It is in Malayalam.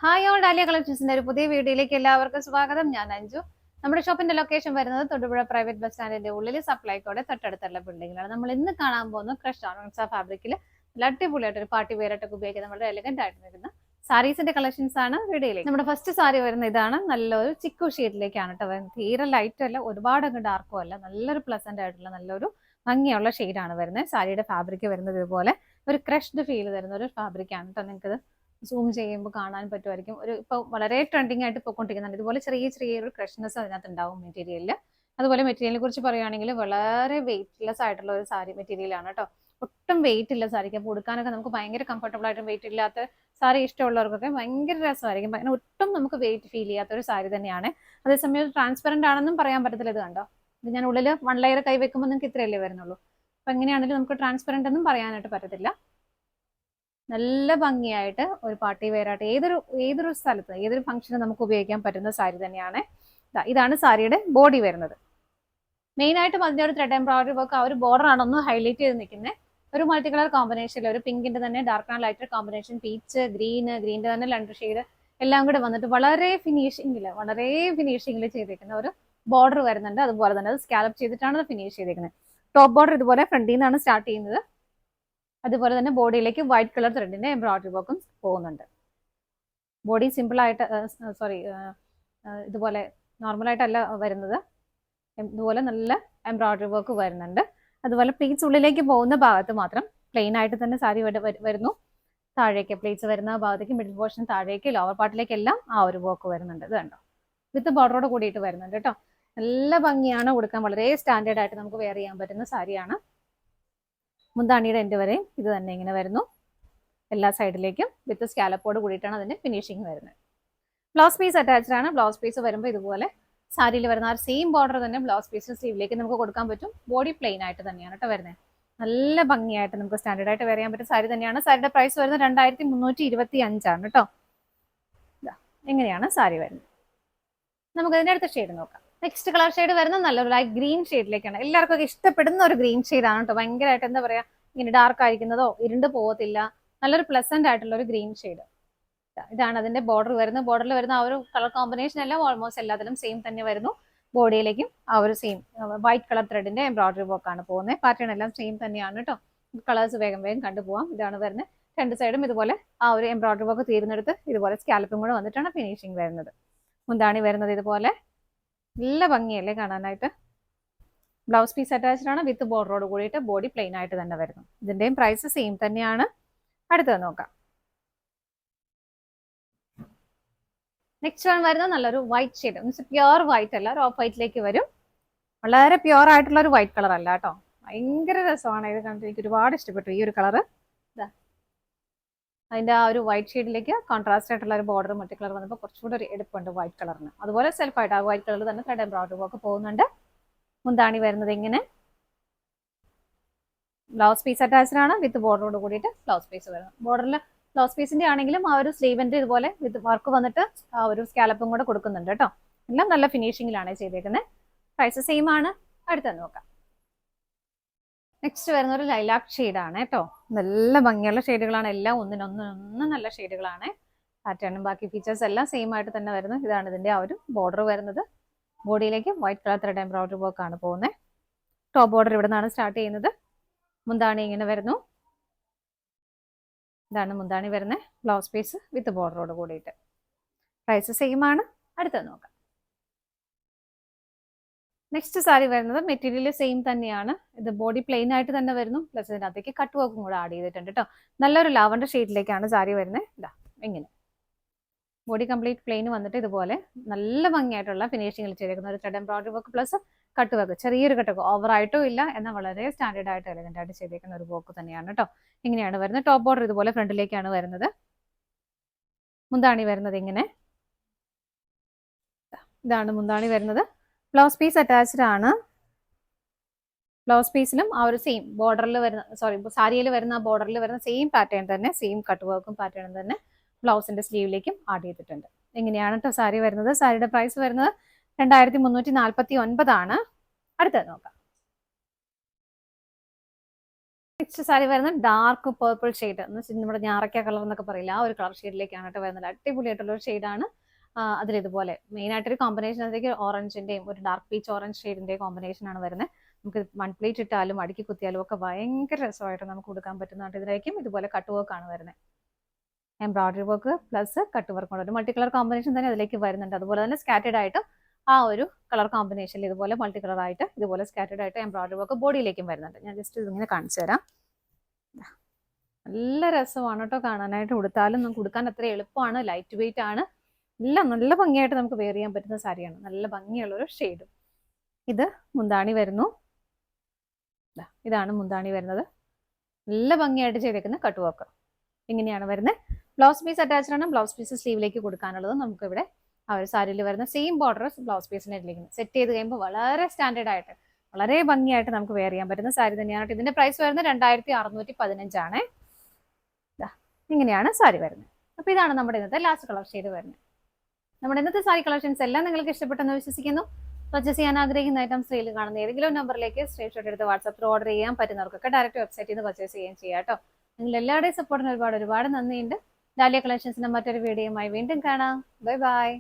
ഹായ് ഓൾ ഡാലിയ കളക്ഷൻസിന്റെ ഒരു പുതിയ വീഡിയോയിലേക്ക് എല്ലാവർക്കും സ്വാഗതം. ഞാൻ അഞ്ജു. നമ്മുടെ ഷോപ്പിന്റെ ലൊക്കേഷൻ വരുന്നത് തൊടുപുഴ പ്രൈവറ്റ് ബസ് സ്റ്റാൻഡിന്റെ ഉള്ളിൽ സപ്ലൈക്കോടെ തൊട്ടടുത്തുള്ള ബിൽഡിംഗിലാണ്. നമ്മൾ ഇന്ന് കാണാൻ പോകുന്ന ക്രഷ് ഓർണമെന്റ്സ് ഫാബ്രിക്കിൽ നല്ല അടിപൊളിയായിട്ട് ഒരു പാർട്ടി വെയറായിട്ടൊക്കെ ഉപയോഗിക്കുന്ന വളരെ എലഗന്റ് ആയിട്ട് വരുന്ന സാരീസിന്റെ കളക്ഷൻസ് ആണ് വീഡിയോയിലേക്ക്. നമ്മുടെ ഫസ്റ്റ് സാരി വരുന്ന ഇതാണ്. നല്ലൊരു ചിക്കു ഷെയ്ഡിലേക്കാണ് കേട്ടോ വരുന്നത്. തീരെ ലൈറ്റും അല്ല, ഒരുപാട് അങ്ങ് ഡാർക്കും അല്ല, നല്ലൊരു പ്ലസന്റ് ആയിട്ടുള്ള നല്ലൊരു ഭംഗിയുള്ള ഷെയ്ഡാണ് വരുന്നത്. സാരിയുടെ ഫാബ്രിക് വരുന്നത് ഇതുപോലെ ഒരു ക്രഷ്ഡ് ഫീൽ തരുന്ന ഒരു ഫാബ്രിക്കാണ് കേട്ടോ. നിങ്ങൾക്ക് സൂം ചെയ്യുമ്പോൾ കാണാൻ പറ്റുമായിരിക്കും. ഒരു ഇപ്പോൾ വളരെ ട്രെൻഡിങ് ആയിട്ട് പോയിക്കൊണ്ടിരിക്കുന്നുണ്ട്. ഇതുപോലെ ചെറിയ ചെറിയൊരു ക്രഷ്നെസ് അതിനകത്ത് ഉണ്ടാവും മെറ്റീരിയലിൽ. അതുപോലെ മെറ്റീരിയലിനെ കുറിച്ച് പറയുകയാണെങ്കിൽ വളരെ വെയിറ്റ്ലെസ് ആയിട്ടുള്ള ഒരു സാരി മെറ്റീരിയലാണ് കേട്ടോ. ഒട്ടും വെയിറ്റ് ഇല്ല സാരിക്ക്. അപ്പോൾ ഉടുക്കാനൊക്കെ നമുക്ക് ഭയങ്കര കംഫർട്ടബിൾ ആയിട്ടും വെയിറ്റ് ഇല്ലാത്ത സാരി ഇഷ്ടമുള്ളവർക്കൊക്കെ ഭയങ്കര രസമായിരിക്കും. അങ്ങനെ ഒട്ടും നമുക്ക് വെയിറ്റ് ഫീൽ ചെയ്യാത്ത ഒരു സാരി തന്നെയാണ്. അതേസമയം ട്രാൻസ്പെറന്റ് ആണെന്നും പറയാൻ പറ്റത്തില്ല. ഇത് കണ്ടോ, ഇത് ഞാൻ ഉള്ളിൽ വൺ ലെയർ കൈ വെക്കുമ്പോൾ നിങ്ങൾക്ക് ഇത്രയല്ലേ വരുന്നുള്ളൂ. അപ്പൊ എങ്ങനെയാണെങ്കിലും നമുക്ക് ട്രാൻസ്പെറന്റ് ഒന്നും പറയാനായിട്ട് പറ്റത്തില്ല. നല്ല ഭംഗിയായിട്ട് ഒരു പാർട്ടി വെയറായിട്ട് ഏതൊരു സ്ഥലത്ത് ഏതൊരു ഫംഗ്ഷന് നമുക്ക് ഉപയോഗിക്കാൻ പറ്റുന്ന സാരി തന്നെയാണ്. ഇതാണ് സാരിയുടെ ബോഡി വരുന്നത്. മെയിൻ ആയിട്ടും അതിന്റെ ഒരു ത്രെഡ് എംബ്രോയിഡറി വർക്ക് ആ ഒരു ബോർഡർ ആണ് ഒന്ന് ഹൈലൈറ്റ് ചെയ്ത് നിൽക്കുന്നത്. ഒരു മൾട്ടി കളർ കോമ്പിനേഷനിൽ ഒരു പിങ്കിന്റെ തന്നെ dark and lighter combination, peach, ഗ്രീന്റെ തന്നെ രണ്ട് ഷെയ്ഡ് എല്ലാം കൂടെ വന്നിട്ട് വളരെ ഫിനിഷിംഗിൽ ചെയ്തിരിക്കുന്ന ഒരു ബോർഡർ വരുന്നുണ്ട്. അതുപോലെ തന്നെ അത് സ്കാലപ്പ് ചെയ്തിട്ടാണ് ഫിനിഷ് ചെയ്തിരിക്കുന്നത്. ടോപ്പ് ബോർഡർ ഇതുപോലെ ഫ്രണ്ടിൽ നിന്നാണ് സ്റ്റാർട്ട് ചെയ്യുന്നത്. അതുപോലെ തന്നെ ബോഡിയിലേക്ക് വൈറ്റ് കളർ ത്രെഡിന്റെ എംബ്രോയിഡറി വർക്കും പോകുന്നുണ്ട്. ബോഡി സിമ്പിൾ ആയിട്ട് ഇതുപോലെ നോർമലായിട്ടല്ല വരുന്നത്. ഇതുപോലെ നല്ല എംബ്രോയിഡറി വർക്ക് വരുന്നുണ്ട്. അതുപോലെ പ്ലീറ്റ്സ് ഉള്ളിലേക്ക് പോകുന്ന ഭാഗത്ത് മാത്രം പ്ലെയിൻ ആയിട്ട് തന്നെ സാരി വരുന്നു. താഴേക്ക് പ്ലീറ്റ്സ് വരുന്ന ഭാഗത്തേക്ക് മിഡിൽ പോർഷൻ താഴേക്ക് ലോവർ പാർട്ടിലേക്കെല്ലാം ആ ഒരു വർക്ക് വരുന്നുണ്ട്. ഇത് കണ്ടോ, വിത്ത് ബോർഡറോട് കൂടിയിട്ട് വരുന്നുണ്ട് കേട്ടോ. നല്ല ഭംഗിയാണ്, കൊടുക്കാൻ വളരെ സ്റ്റാൻഡേർഡ് ആയിട്ട് നമുക്ക് വെയർ ചെയ്യാൻ പറ്റുന്ന സാരിയാണ്. മുന്താണിയുടെ എൻഡ് വരെയും ഇത് തന്നെ ഇങ്ങനെ വരുന്നു. എല്ലാ സൈഡിലേക്കും വിത്ത് സ്കാലപ്പോട് കൂടിയിട്ടാണ് അതിന്റെ ഫിനിഷിങ് വരുന്നത്. ബ്ലൗസ് പീസ് അറ്റാച്ച്ഡ് ആണ്. ബ്ലൗസ് പീസ് വരുമ്പോൾ ഇതുപോലെ സാരിയിൽ വരുന്ന ആ സെയിം ബോർഡർ തന്നെ ബ്ലൗസ് പീസ് സ്ലീവിലേക്ക് നമുക്ക് കൊടുക്കാൻ പറ്റും. ബോഡി പ്ലെയിൻ ആയിട്ട് തന്നെയാണ് കേട്ടോ വരുന്നത്. നല്ല ഭംഗിയായിട്ട് നമുക്ക് സ്റ്റാൻഡേർഡ് ആയിട്ട് വെയർ ചെയ്യാൻ പറ്റും സാരി തന്നെയാണ്. സാരിയുടെ പ്രൈസ് വരുന്നത് 2325 കേട്ടോ. എങ്ങനെയാണ് സാരി വരുന്നത്? നമുക്ക് ഇതിന്റെ അടുത്ത ഷെയ്ഡ് നോക്കാം. നെക്സ്റ്റ് കളർ ഷെയ്ഡ് വരുന്ന നല്ലൊരു ലൈറ്റ് ഗ്രീൻ ഷെയ്ഡിലേക്കാണ്. എല്ലാവർക്കും ഒക്കെ ഇഷ്ടപ്പെടുന്ന ഒരു ഗ്രീൻ ഷെയ്ഡാണ് കേട്ടോ. ഭയങ്കരമായിട്ട് എന്താ പറയാ, ഇങ്ങനെ ഡാർക്ക് ആയിരിക്കുന്നതോ ഇരുണ്ട് പോകത്തില്ല, നല്ലൊരു പ്ലസന്റ് ആയിട്ടുള്ള ഒരു ഗ്രീൻ ഷെയ്ഡ്. ഇതാണ് അതിന്റെ ബോർഡർ വരുന്നത്. ബോർഡറിൽ വരുന്ന ആ ഒരു കളർ കോമ്പിനേഷൻ എല്ലാം ഓൾമോസ്റ്റ് എല്ലാത്തിലും സെയിം തന്നെ വരുന്നു. ബോഡിയിലേക്കും ആ ഒരു സെയിം വൈറ്റ് കളർ ത്രെഡിന്റെ എംബ്രോയിഡറി വർക്ക് ആണ് പോകുന്നത്. പാറ്റേൺ എല്ലാം സെയിം തന്നെയാണ് കേട്ടോ. കളേഴ്സ് വേഗം കണ്ടുപോകാം. ഇതാണ് വരുന്നത്. രണ്ട് സൈഡും ഇതുപോലെ ആ ഒരു എംബ്രോയിഡറി വർക്ക് തീരുന്നെടുത്ത് ഇതുപോലെ സ്കാലപ്പും കൂടെ വന്നിട്ടാണ് ഫിനിഷിംഗ് വരുന്നത്. മുന്താണി വരുന്നത് ഇതുപോലെ നല്ല ഭംഗിയല്ലേ കാണാനായിട്ട്. ബ്ലൗസ് പീസ് അറ്റാച്ച്ഡ് ആണ് വിത്ത് ബോർഡറോട് കൂടിയിട്ട്. ബോഡി പ്ലെയിൻ ആയിട്ട് തന്നെ വരുന്നു. ഇതിന്റെയും പ്രൈസ് സെയിം തന്നെയാണ്. അടുത്തത് നോക്കാം. നെക്സ്റ്റ് വൺ വരുന്നത് നല്ലൊരു white shade. Means pure white അല്ല, ഒരു ഓഫ് വൈറ്റിലേക്ക് വരും. വളരെ പ്യുവർ ആയിട്ടുള്ള ഒരു വൈറ്റ് കളർ അല്ല കേട്ടോ. ഭയങ്കര രസമാണ് ഇത് കണ്ടിട്ട്. എനിക്ക് ഒരുപാട് ഇഷ്ടപ്പെട്ടു ഈ ഒരു കളറ്. അതിന്റെ ആ ഒരു വൈറ്റ് ഷെയ്ഡിലേക്ക് കോൺട്രാസ്റ്റ് ആയിട്ടുള്ള ഒരു ബോർഡർ മറ്റു കളർ വന്നപ്പോൾ കുറച്ചുകൂടെ ഒരു എടുപ്പുണ്ട് വൈറ്റ് കളറിന്. അതുപോലെ സെൽഫായിട്ട് ആ വൈറ്റ് കളർ തന്നെ ത്രെഡ് എംബ്രോയിഡറി വർക്ക് പോകുന്നുണ്ട്. മുന്താണി വരുന്നത് ഇങ്ങനെ. ബ്ലൗസ് പീസ് അറ്റാച്ച്ഡ് ആണ് വിത്ത് ബോർഡറോട് കൂടിയിട്ട് ബ്ലൗസ് പീസ് വരുന്നത്. ബോർഡറിൽ ബ്ലൗസ് പീസിന്റെ ആണെങ്കിലും ആ ഒരു സ്ലീവിന്റെ ഇതുപോലെ വിത്ത് വർക്ക് വന്നിട്ട് ആ ഒരു സ്കാലപ്പും കൂടെ കൊടുക്കുന്നുണ്ട് കേട്ടോ. എല്ലാം നല്ല ഫിനിഷിങ്ങിലാണ് ചെയ്തേക്കുന്നത്. പ്രൈസ് സെയിം ആണ്. അടുത്തത് നോക്കാം. നെക്സ്റ്റ് വരുന്ന ഒരു ലൈലാക്ക് ഷെയ്ഡാണ് കേട്ടോ. നല്ല ഭംഗിയുള്ള ഷെയ്ഡുകളാണ് എല്ലാം. ഒന്നിനൊന്നും നല്ല ഷെയ്ഡുകളാണ്. പാറ്റേണും ബാക്കി ഫീച്ചേഴ്സ് എല്ലാം സെയിം ആയിട്ട് തന്നെ വരുന്നു. ഇതാണ് ഇതിന്റെ ആ ഒരു ബോർഡർ വരുന്നത്. ബോഡിയിലേക്ക് white colour thread embroidery work ആണ് പോകുന്നത്. ടോപ്പ് ബോർഡർ ഇവിടെ നിന്നാണ് സ്റ്റാർട്ട് ചെയ്യുന്നത്. മുന്താണി ഇങ്ങനെ വരുന്നു. ഇതാണ് മുന്താണി വരുന്നത്. ബ്ലൗസ് പീസ് വിത്ത് ബോർഡറോട് കൂടിയിട്ട്. പ്രൈസ് സെയിം ആണ്. അടുത്തത് നോക്കാം. നെക്സ്റ്റ് സാരി വരുന്നത് മെറ്റീരിയൽ സെയിം തന്നെയാണ്. ഇത് ബോഡി പ്ലെയിൻ ആയിട്ട് തന്നെ വരുന്നു. പ്ലസ് ഇതിനകത്തേക്ക് കട്ട് വർക്കും കൂടെ ആഡ് ചെയ്തിട്ടുണ്ട് കേട്ടോ. നല്ലൊരു ലാവൻഡർ ഷെയ്ഡിലേക്കാണ് സാരി വരുന്നത്. ഇതാ ഇങ്ങനെ ബോഡി കംപ്ലീറ്റ് പ്ലെയിൻ വന്നിട്ട് ഇതുപോലെ നല്ല ഭംഗിയായിട്ടുള്ള ഫിനിഷിംഗിൽ ചെയ്തേക്കുന്ന ഒരു thread embroidery work plus cut work. ചെറിയൊരു കട്ടൊക്കെ ഓവറായിട്ടും ഇല്ല, എന്നാൽ വളരെ സ്റ്റാൻഡേർഡ് ആയിട്ട് എലഗന്റ് ആയിട്ട് ചെയ്തേക്കുന്ന ഒരു വർക്ക് തന്നെയാണ് കേട്ടോ. ഇങ്ങനെയാണ് വരുന്നത്. ടോപ്പ് ബോർഡർ ഇതുപോലെ ഫ്രണ്ടിലേക്കാണ് വരുന്നത്. മുന്താണി വരുന്നത് ഇങ്ങനെ. ഇതാണ് മുന്താണി വരുന്നത്. ബ്ലൗസ് പീസ് അറ്റാച്ച്ഡ് ആണ്. ബ്ലൗസ് പീസിലും ആ ഒരു സെയിം ബോർഡറിൽ വരുന്ന സാരിയിൽ വരുന്ന ബോർഡറിൽ വരുന്ന സെയിം പാറ്റേൺ തന്നെ, സെയിം കട്ട് വർക്കും പാറ്റേണും തന്നെ ബ്ലൗസിന്റെ സ്ലീവിലേക്കും ആഡ് ചെയ്തിട്ടുണ്ട്. എങ്ങനെയാണ് കേട്ടോ സാരി വരുന്നത്? സാരിയുടെ പ്രൈസ് വരുന്നത് 2349 ആണ്. അടുത്തത് നോക്കാം. നെക്സ്റ്റ് സാരി വരുന്നത് ഡാർക്ക് പേർപ്പിൾ ഷെയ്ഡ് എന്ന് വെച്ചാൽ നമ്മുടെ ഞാറക്ക കളർ എന്നൊക്കെ പറയില്ല, ആ ഒരു കളർ ഷെയ്ഡിലേക്കാണ് കേട്ടോ വരുന്നത്. അടിപൊളിയായിട്ടുള്ള ഒരു ഷെയ്ഡാണ്. അതിലിതുപോലെ മെയിൻ ആയിട്ടൊരു കോമ്പിനേഷൻ അതിലേക്ക് ഓറഞ്ചിന്റെയും ഒരു ഡാർക്ക് പീച്ച് ഓറഞ്ച് ഷെയ്ഡിന്റെ കോമ്പിനേഷൻ ആണ് വരുന്നത്. നമുക്ക് വൺ പ്ലേറ്റ് ഇട്ടാലും അടുക്കി കുത്തിയാലും ഒക്കെ ഭയങ്കര രസമായിട്ട് നമുക്ക് കൊടുക്കാൻ പറ്റുന്നതാണ്. ഇതിലേക്കും ഇതുപോലെ കട്ട് വർക്ക് ആണ് വരുന്നത്. Embroidery work plus cut work കൊണ്ട് ഒരു മൾട്ടി കളർ കോമ്പിനേഷൻ തന്നെ അതിലേക്ക് വരുന്നുണ്ട്. അതുപോലെ തന്നെ സ്കാറ്റേഡ് ആയിട്ട് ആ ഒരു കളർ കോമ്പിനേഷനിൽ ഇതുപോലെ മൾട്ടി കളർ ആയിട്ട് ഇതുപോലെ സ്കാറ്റേഡ് ആയിട്ട് എംബ്രോയിഡറി വർക്ക് ബോഡിയിലേക്കും വരുന്നുണ്ട്. ഞാൻ ജസ്റ്റ് ഇതിങ്ങനെ കാണിച്ചു തരാം. നല്ല രസമാണ് കേട്ടോ കാണാനായിട്ട്. ഉടുത്താലും നമുക്ക് ഉടുക്കാൻ അത്ര എളുപ്പമാണ്, ലൈറ്റ് വെയിറ്റ് ആണ്, എല്ലാം നല്ല ഭംഗിയായിട്ട് നമുക്ക് വെയർ ചെയ്യാൻ പറ്റുന്ന സാരിയാണ്. നല്ല ഭംഗിയുള്ളൊരു ഷെയ്ഡും. ഇത് മുന്താണി വരുന്നു. ഇതാണ് മുന്താണി വരുന്നത്. നല്ല ഭംഗിയായിട്ട് ചെയ്തേക്കുന്ന കട്ട് വർക്ക് ഇങ്ങനെയാണ് വരുന്നത്. ബ്ലൗസ് പീസ് അറ്റാച്ച്ഡ് ആണ്. ബ്ലൗസ് പീസ് സ്ലീവിലേക്ക് കൊടുക്കാനുള്ളത് നമുക്ക് ഇവിടെ ആ ഒരു സാരിയിൽ വരുന്ന സെയിം ബോർഡർ ബ്ലൗസ് പീസിനെ സെറ്റ് ചെയ്ത് കഴിയുമ്പോൾ വളരെ സ്റ്റാൻഡേർഡ് ആയിട്ട് വളരെ ഭംഗിയായിട്ട് നമുക്ക് വെയർ ചെയ്യാൻ പറ്റുന്ന സാരി തന്നെയാണ്. ഇതിന്റെ പ്രൈസ് വരുന്നത് 2615 ഇങ്ങനെയാണ് സാരി വരുന്നത്. അപ്പൊ ഇതാണ് നമ്മുടെ ഇന്നത്തെ ലാസ്റ്റ് കളർ ഷെയ്ഡ് വരുന്നത്. നമ്മുടെ ഇന്നത്തെ സാരി കളക്ഷൻസ് എല്ലാം നിങ്ങൾക്ക് ഇഷ്ടപ്പെട്ടെന്ന് വിശ്വസിക്കുന്നു. പർച്ചേസ് ചെയ്യാൻ ആഗ്രഹിക്കുന്ന ഐറ്റംസ് സ്ക്രീനിൽ കാണുന്ന ഏതെങ്കിലും നമ്പറിലേക്ക് സ്ക്രീൻഷോട്ട് എടുത്ത് വാട്സാപ്പിൽ ഓർഡർ ചെയ്യാൻ പറ്റുന്നവർക്കൊക്കെ ഡയറക്റ്റ് വെബ്സൈറ്റിൽ നിന്ന് പർച്ചേസ് ചെയ്യാൻ ചെയ്യാം കേട്ടോ. നിങ്ങൾ എല്ലാവരുടെയും സപ്പോർട്ടിന് ഒരുപാട് നന്ദിയുണ്ട്. ഡാലിയ കളക്ഷൻസിന്റെ മറ്റൊരു വീഡിയോയുമായി വീണ്ടും കാണാം. Bye bye.